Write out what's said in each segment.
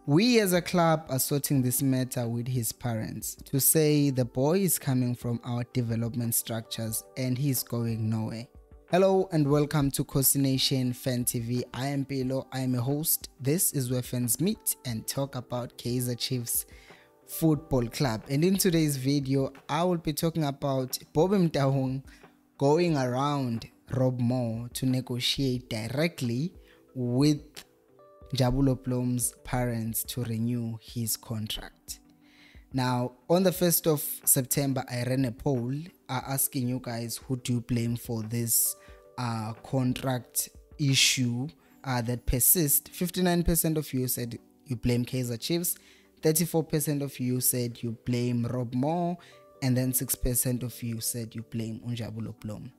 We as a club are sorting this matter with his parents to say the boy is coming from our development structures and he's going nowhere. Hello and welcome to Coast Nation Fan TV. I am Pelo, I am a host. This is where fans meet and talk about Kaizer Chiefs Football Club. And in today's video, I will be talking about Motaung going around Rob Moore to negotiate directly with Jabulo Plum's parents to renew his contract. Now, on the 1st of September, I ran a poll asking you guys who do you blame for this contract issue that persists. 59% of you said you blame Kaizer Chiefs, 34% of you said you blame Rob Moore, and then 6% of you said you blame Jabulo Plum.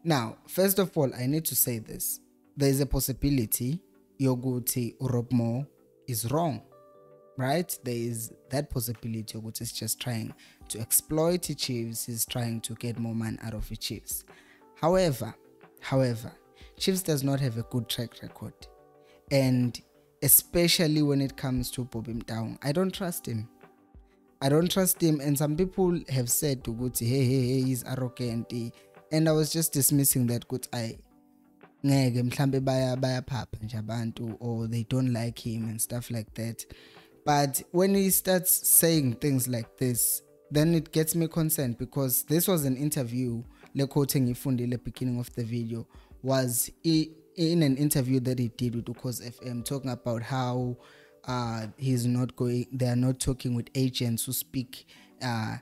Now, first of all, I need to say this. There is a possibility Yoguti Rob Moore is wrong, right? There is that possibility Yoguti is just trying to exploit the Chiefs, he's trying to get more money out of the Chiefs. However, Chiefs does not have a good track record, and especially when it comes to Motaung, I don't trust him. And some people have said to Guti, hey, he's arrogant, and I was just dismissing that. Good, or they don't like him and stuff like that. But when he starts saying things like this, then it gets me concerned, because this was an interview quoting Ifundi at the beginning of the video, was in an interview that he did with Ukos FM, talking about how they are not talking with agents who speak a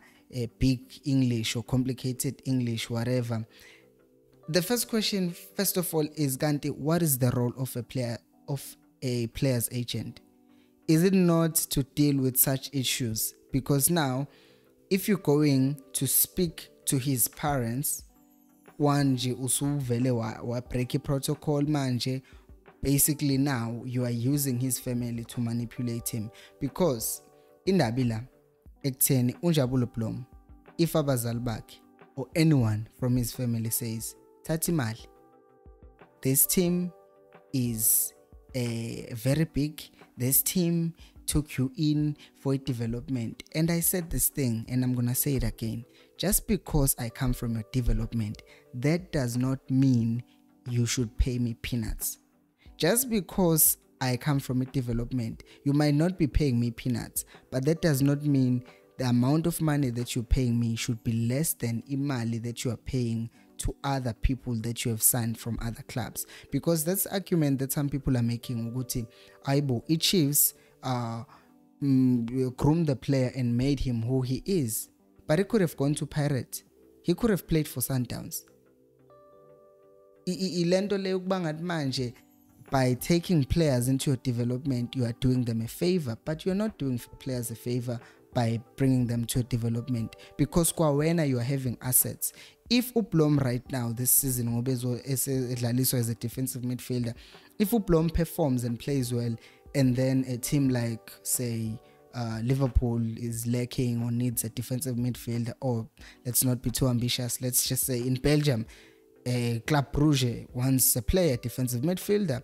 big English or complicated English, whatever. The first question, first of all, is Gante, what is the role of a player's agent? Is it not to deal with such issues? Because now, if you're going to speak to his parents, wanje usuvele wa break protocol manje, basically now you are using his family to manipulate him. Because in Dabila, ekteni Jabulo Plum, if abazali bakhe or anyone from his family says, Tatimal, this team is very big. This team took you in for development. And I said this thing, and I'm going to say it again. Just because I come from a development, that does not mean you should pay me peanuts. Just because I come from a development, you might not be paying me peanuts, but that does not mean the amount of money that you're paying me should be less than imali that you are paying to other people that you have signed from other clubs. Because that's the argument that some people are making. Uguti, Aibo, Chiefs groomed the player and made him who he is. But he could have gone to Pirates. He could have played for Sundowns. By taking players into your development, you are doing them a favor. But you're not doing players a favor by bringing them to a development, because when you are having assets. If Uplom right now this season as a defensive midfielder, if Uplom performs and plays well, and then a team like say Liverpool is lacking or needs a defensive midfielder, or let's not be too ambitious, let's just say in Belgium Club Brugge wants a player, defensive midfielder,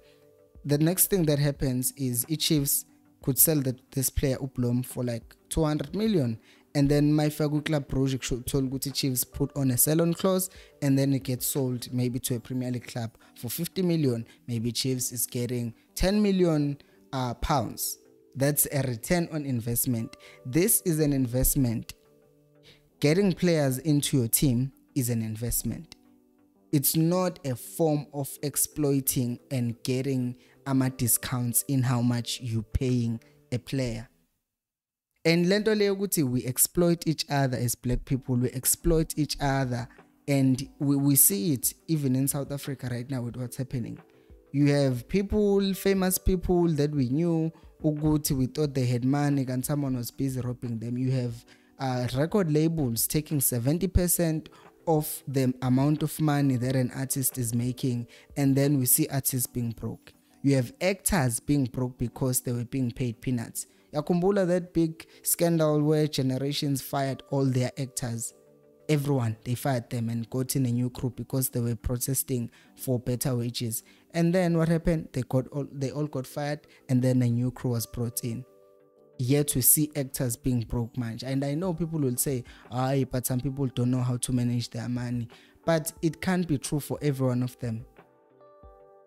the next thing that happens is Chiefs could sell this player Uplom for like 200 million, and then my Fagu Club project told Guti Chiefs put on a sell-on clause, and then it gets sold maybe to a Premier League club for 50 million. Maybe Chiefs is getting 10 million pounds. That's a return on investment. This is an investment. Getting players into your team is an investment. It's not a form of exploiting and getting discounts in how much you're paying a player. And we exploit each other as black people. We exploit each other, and we see it even in South Africa right now with what's happening. You have people, famous people that we knew, we thought they had money and someone was busy robbing them. You have record labels taking 70% of the amount of money that an artist is making, and then we see artists being broke. You have actors being broke because they were being paid peanuts. Yakumbula, that big scandal where Generations fired all their actors. Everyone, they fired them and got in a new crew because they were protesting for better wages. And then what happened? They all got fired, and then a new crew was brought in. yet we see actors being broke much. And I know people will say, but some people don't know how to manage their money. But it can't be true for every one of them.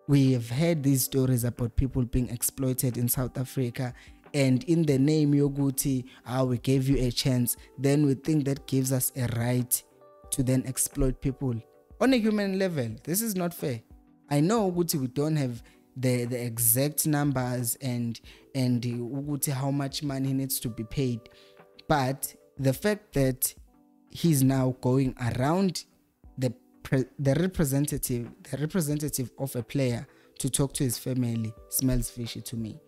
We have heard these stories about people being exploited in South Africa, and in the name Yoguti, we gave you a chance, then we think that gives us a right to then exploit people. On a human level, this is not fair. I know Uguti, we don't have the exact numbers and Uguti, how much money needs to be paid, but the fact that he's now going around the representative of a player to talk to his family smells fishy to me.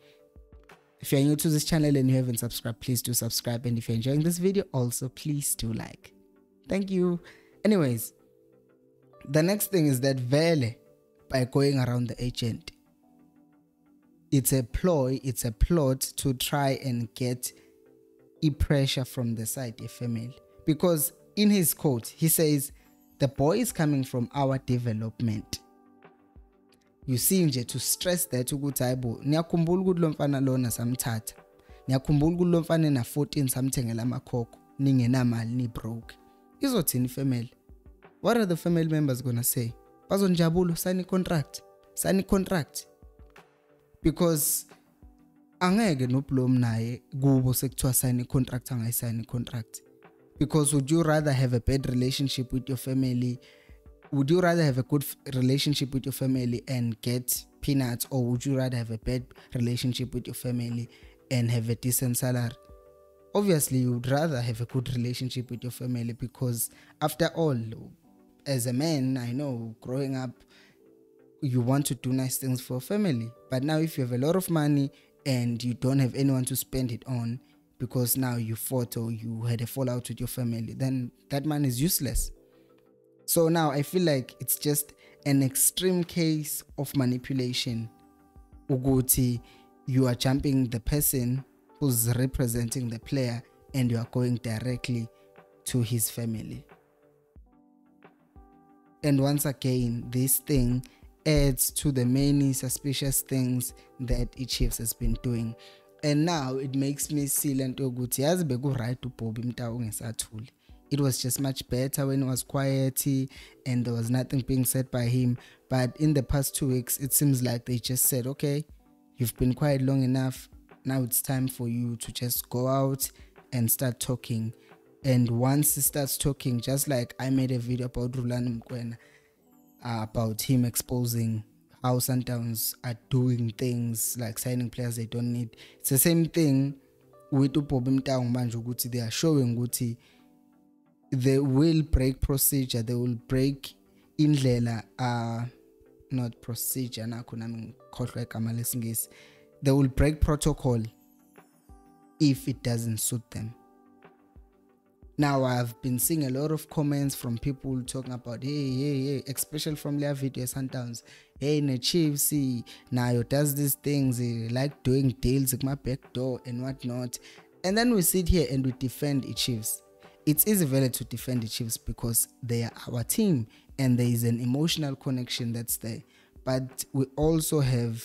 If you're new to this channel and you haven't subscribed, please do subscribe, and if you're enjoying this video also, please do like. Thank you. Anyways, the next thing is that Vele, by going around the agent, it's a ploy, it's a plot to try and get pressure from the side of family, because in his quote he says, the boy is coming from our development. You see nje to stress that ukuthi hayibo niyakhumbula ukuthi lo mfana lona samthatha, niyakhumbula ukuthi lo mfana na 14 samthengela amakhokho, ningenamali, ni broke. Izothini family? What are the family members gonna say? Bazonjabulo sign contract, because angeke noBlom naye kubo sekuthiwa sign contract angayisign contract. Because would you rather have a bad relationship with your family? Would you rather have a good relationship with your family and get peanuts, or would you rather have a bad relationship with your family and have a decent salary? Obviously, you would rather have a good relationship with your family, because after all, as a man, I know growing up, you want to do nice things for family. But now if you have a lot of money and you don't have anyone to spend it on, because now you fought or you had a fallout with your family, then that man is useless. So now I feel like it's just an extreme case of manipulation. Uguti, you are jumping the person who's representing the player and you are going directly to his family. And once again, this thing adds to the many suspicious things that Chiefs has been doing. And now it makes me see lento ukuthi yazi beku-right uBobby Motaung esathuli. It was just much better when it was quiet and there was nothing being said by him. But in the past 2 weeks, it seems like they just said, okay, you've been quiet long enough. Now it's time for you to just go out and start talking. And once he starts talking, just like I made a video about Rulani Mkwena, about him exposing how Sundowns are doing things like signing players they don't need. It's the same thing with uBobby Motaung manje ukuthi they are showing ukuthi they will break procedure, they will break indlela, not procedure nakho nami ngikhohlwa igama lesingisi, they will break protocol if it doesn't suit them. Now I've been seeing a lot of comments from people talking about hey, especially from their video Sundowns. Hey, the Chiefs now does these things, he like doing deals like my back door and whatnot. And then we sit here and we defend the Chiefs. It's easy valid to defend the Chiefs because they are our team and there is an emotional connection that's there. But we also have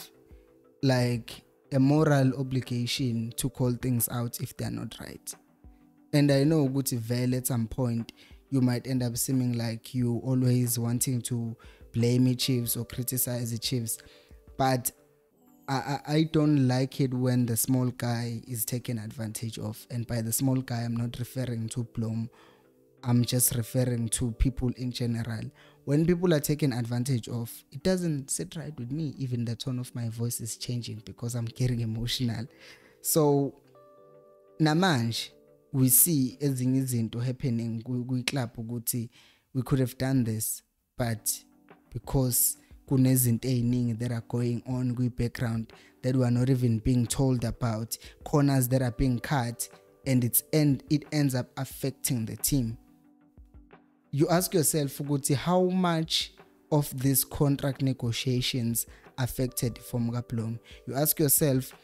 like a moral obligation to call things out if they're not right. And I know Guti Vele at some point you might end up seeming like you always wanting to blame the Chiefs or criticize the Chiefs, but I don't like it when the small guy is taken advantage of. And by the small guy, I'm not referring to Blom, I'm just referring to people in general. When people are taken advantage of, it doesn't sit right with me. Even the tone of my voice is changing because I'm getting emotional. So namanje we see ezinye izinto happening kwi-club ukuthi we could have done this, but because kunezinto eziningi that are going on kwi-background that we are not even being told about, corners that are being cut, and it ends up affecting the team. You ask yourself ukuthi how much of these contract negotiations affected from Blom. You ask yourself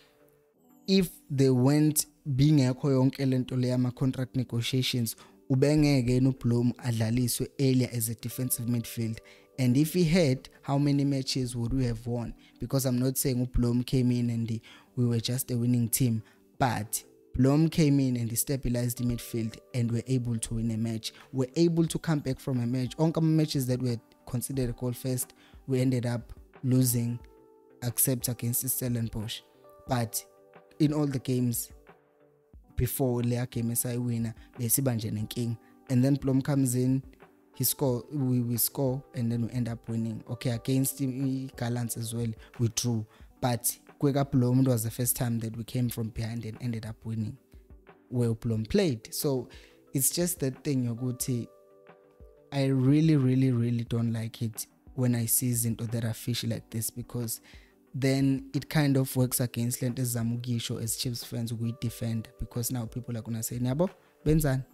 if they went being yonke lento le ama contract negotiations, ubengeke noBlom adlaliswe earlier as a defensive midfield. And if he had, how many matches would we have won? Because I'm not saying uBlom came in and we were just a winning team, but Blom came in and he stabilized the midfield and were able to win a match. We're able to come back from a match. On matches that were considered a goal first, we ended up losing, except against Stellenbosch. But in all the games before Lea came as a winner, and King. And then Blom comes in, we score, and then we end up winning. Okay, against Gallants as well, we drew. But Kwega Blom was the first time that we came from behind and ended up winning where Blom played. So it's just that thing, Yoguti. I really don't like it when I see Zinto that are fishy like this, because then it kind of works against Lente Zamugisho as Chiefs fans. We defend, because now people are gonna say Nyabo Benzan.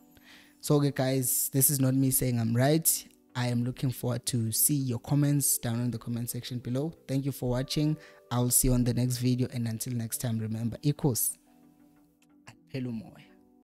So okay guys, this is not me saying I'm right. I am looking forward to see your comments down in the comment section below. Thank you for watching. I'll see you on the next video, and until next time, remember, equals and Pelumoy.